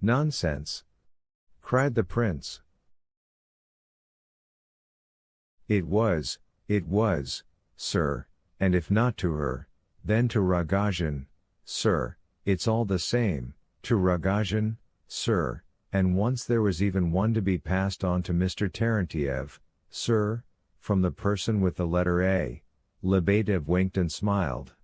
"Nonsense!" cried the prince. It was, sir, and if not to her, then to Rogojin, sir, it's all the same, to Rogojin, sir, and once there was even one to be passed on to Mr. Terentiev, sir, from the person with the letter A. Lebedev winked and smiled.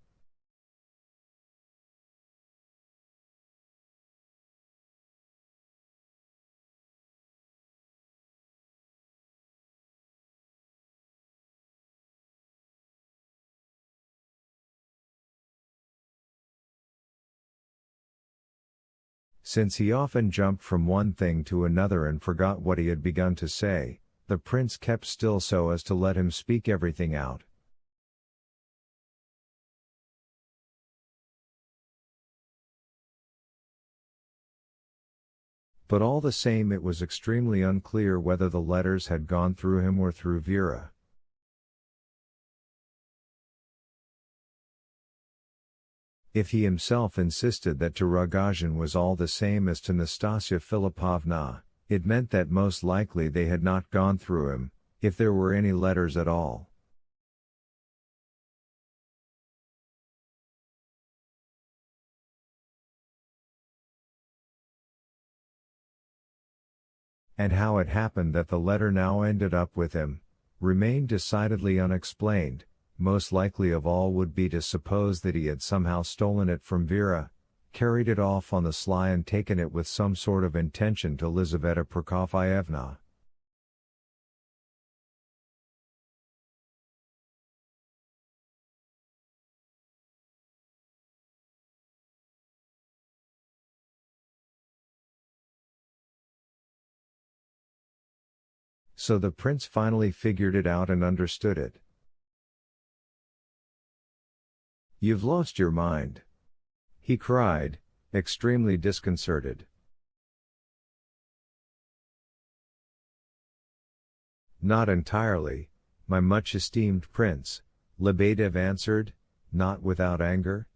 Since he often jumped from one thing to another and forgot what he had begun to say, the prince kept still so as to let him speak everything out. But all the same it was extremely unclear whether the letters had gone through him or through Vera. If he himself insisted that to Rogojin was all the same as to Nastasia Philippovna, it meant that most likely they had not gone through him, if there were any letters at all. And how it happened that the letter now ended up with him, remained decidedly unexplained. Most likely of all would be to suppose that he had somehow stolen it from Vera, carried it off on the sly and taken it with some sort of intention to Lizaveta Prokofyevna. So the prince finally figured it out and understood it. "You've lost your mind," he cried, extremely disconcerted. "Not entirely, my much esteemed prince," Lebedev answered, not without anger.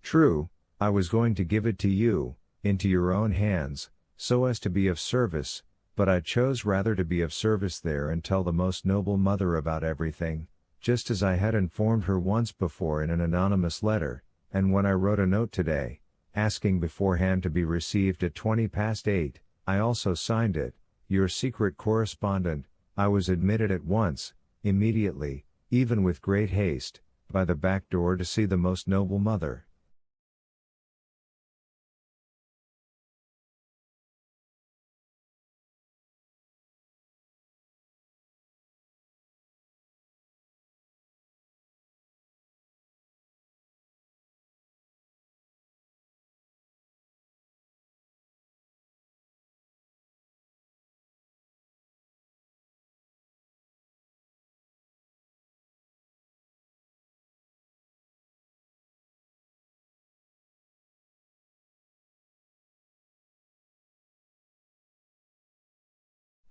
"True, I was going to give it to you, into your own hands, so as to be of service, but I chose rather to be of service there and tell the most noble mother about everything, just as I had informed her once before in an anonymous letter, and when I wrote a note today, asking beforehand to be received at 8:20, I also signed it, your secret correspondent. I was admitted at once, immediately, even with great haste, by the back door to see the most noble mother."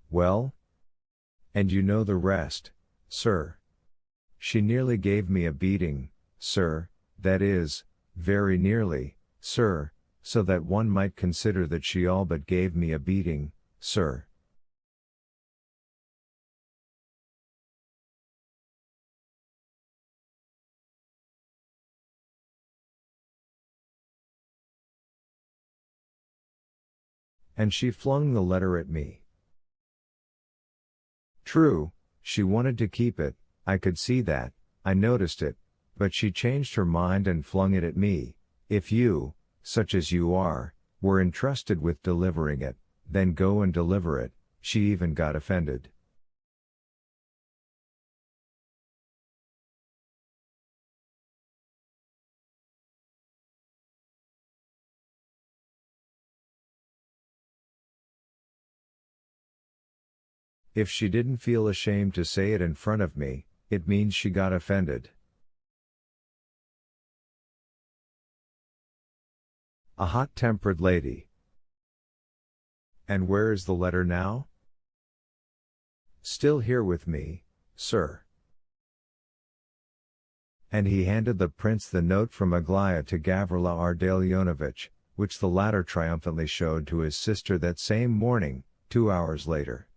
"Well? And you know the rest, sir. She nearly gave me a beating, sir, that is, very nearly, sir, so that one might consider that she all but gave me a beating, sir." "And she flung the letter at me." "True, she wanted to keep it, I could see that, I noticed it, but she changed her mind and flung it at me. If you, such as you are, were entrusted with delivering it, then go and deliver it," she even got offended. If she didn't feel ashamed to say it in front of me, it means she got offended. A hot-tempered lady. "And where is the letter now?" "Still here with me, sir." And he handed the prince the note from Aglaya to Gavrila Ardalionovitch, which the latter triumphantly showed to his sister that same morning, 2 hours later.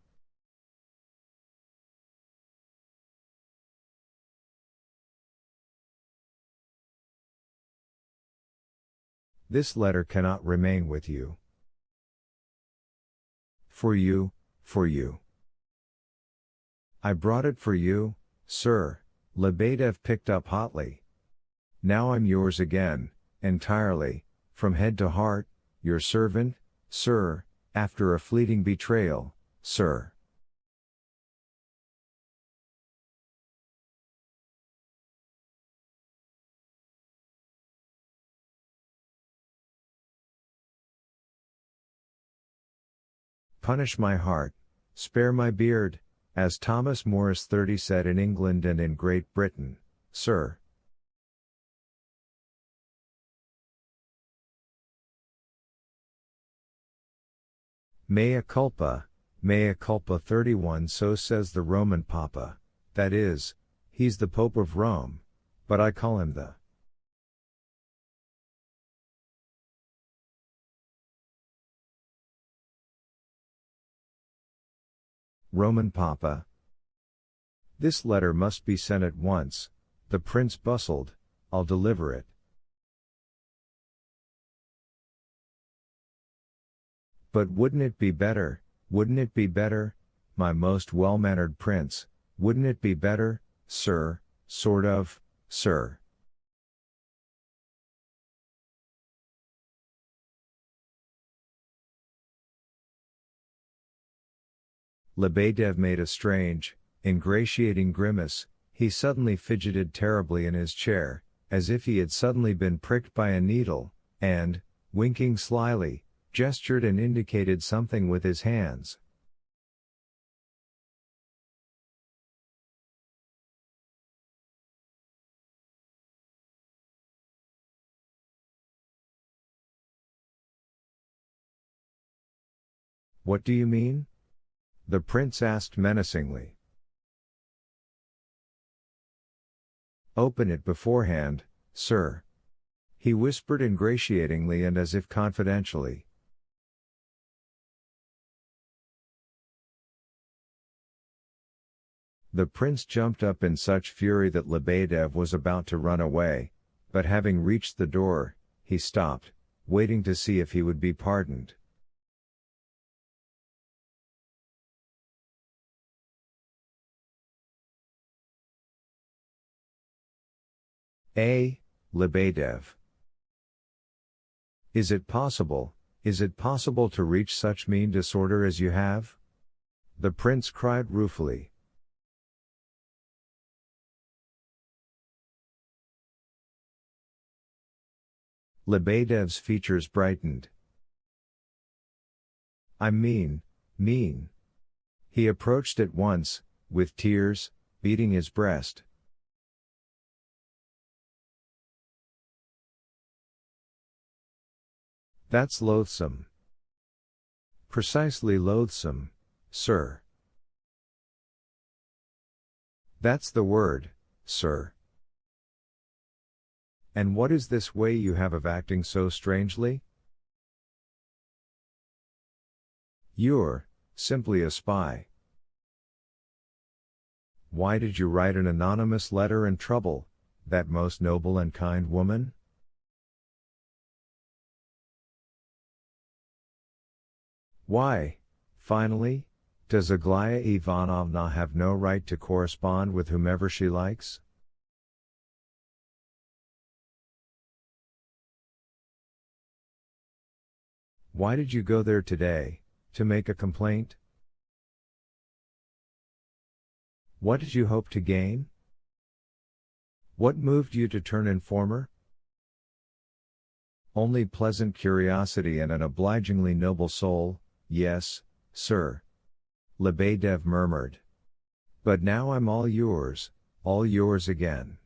This letter cannot remain with you. For you, for you. I brought it for you, sir, Lebedev picked up hotly. Now I'm yours again, entirely, from head to heart, your servant, sir, after a fleeting betrayal, sir. Punish my heart, spare my beard, as Thomas Morris 30 said in England and in Great Britain, sir. Mea culpa 31, so says the Roman Papa, that is, he's the Pope of Rome, but I call him the Roman Papa. This letter must be sent at once, the prince bustled, I'll deliver it. But wouldn't it be better, my most well-mannered prince, wouldn't it be better, sir, sort of, sir. Lebedev made a strange, ingratiating grimace, he suddenly fidgeted terribly in his chair, as if he had suddenly been pricked by a needle, and, winking slyly, gestured and indicated something with his hands. What do you mean? The prince asked menacingly. Open it beforehand, sir. He whispered ingratiatingly and as if confidentially. The prince jumped up in such fury that Lebedev was about to run away, but having reached the door, he stopped, waiting to see if he would be pardoned. Lebedev. Is it possible to reach such mean disorder as you have? The prince cried ruefully. Lebedev's features brightened. I'm mean. He approached at once, with tears, beating his breast. That's loathsome. Precisely loathsome, sir. That's the word, sir. And what is this way you have of acting so strangely? You're simply a spy. Why did you write an anonymous letter and trouble that most noble and kind woman? Why, finally, does Aglaya Ivanovna have no right to correspond with whomever she likes? Why did you go there today, to make a complaint? What did you hope to gain? What moved you to turn informer? Only pleasant curiosity and an obligingly noble soul, yes, sir. Lebedev murmured. But now I'm all yours again.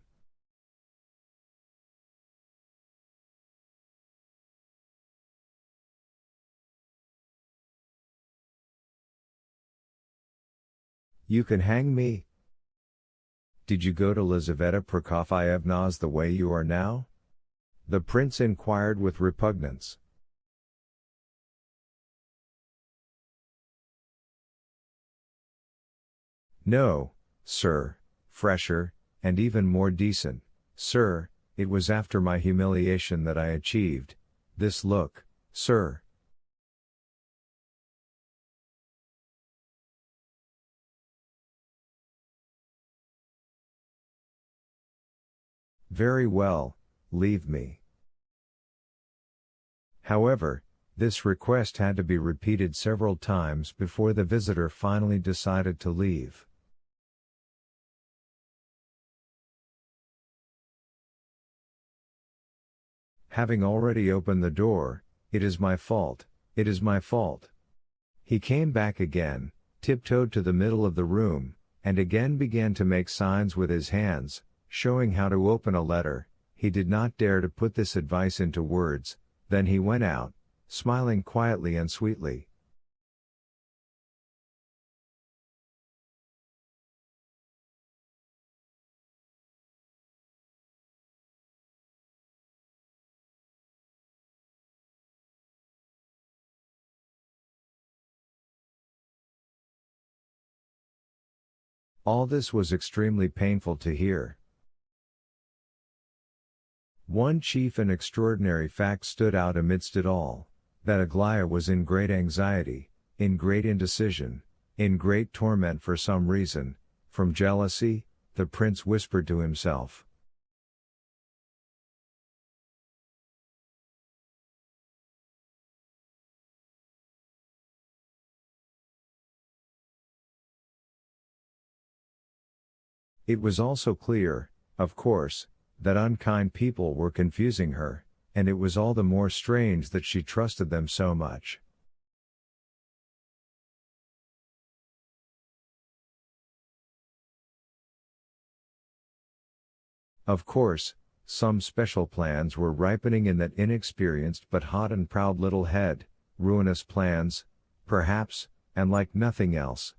You can hang me. Did you go to Lizaveta Prokofyevna's the way you are now? The prince inquired with repugnance. No, sir, fresher, and even more decent, sir, it was after my humiliation that I achieved this look, sir. Very well, leave me. However, this request had to be repeated several times before the visitor finally decided to leave. Having already opened the door, it is my fault, it is my fault. He came back again, tiptoed to the middle of the room, and again began to make signs with his hands, showing how to open a letter. He did not dare to put this advice into words. Then he went out, smiling quietly and sweetly. All this was extremely painful to hear. One chief and extraordinary fact stood out amidst it all, that Aglaya was in great anxiety, in great indecision, in great torment for some reason, from jealousy, the prince whispered to himself. It was also clear, of course, that unkind people were confusing her, and it was all the more strange that she trusted them so much. Of course, some special plans were ripening in that inexperienced but hot and proud little head, ruinous plans, perhaps, and like nothing else.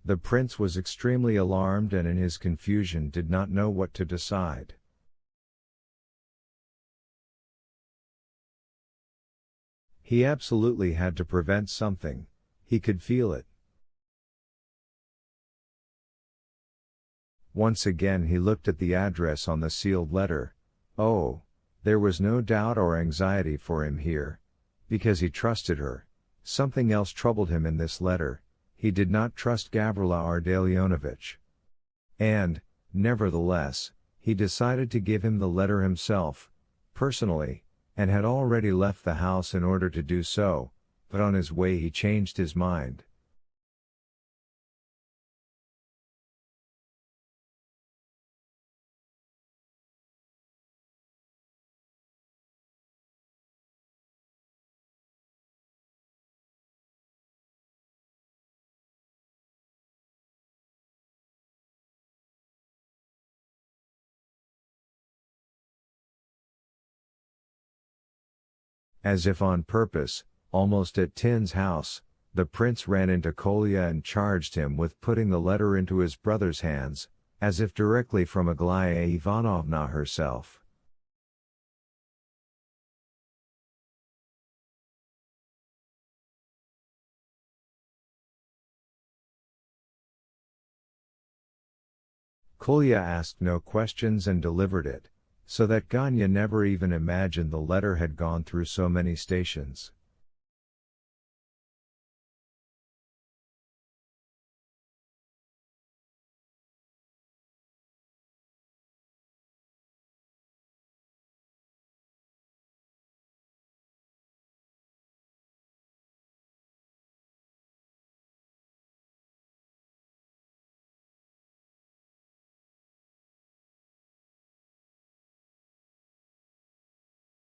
The prince was extremely alarmed and in his confusion did not know what to decide. He absolutely had to prevent something, he could feel it. Once again he looked at the address on the sealed letter. Oh, there was no doubt or anxiety for him here, because he trusted her. Something else troubled him in this letter. He did not trust Gavrila Ardalionovitch. And, nevertheless, he decided to give him the letter himself, personally, and had already left the house in order to do so, but on his way he changed his mind. As if on purpose, almost at Tin's house, the prince ran into Kolya and charged him with putting the letter into his brother's hands, as if directly from Aglaya Ivanovna herself. Kolya asked no questions and delivered it, so that Ganya never even imagined the letter had gone through so many stations.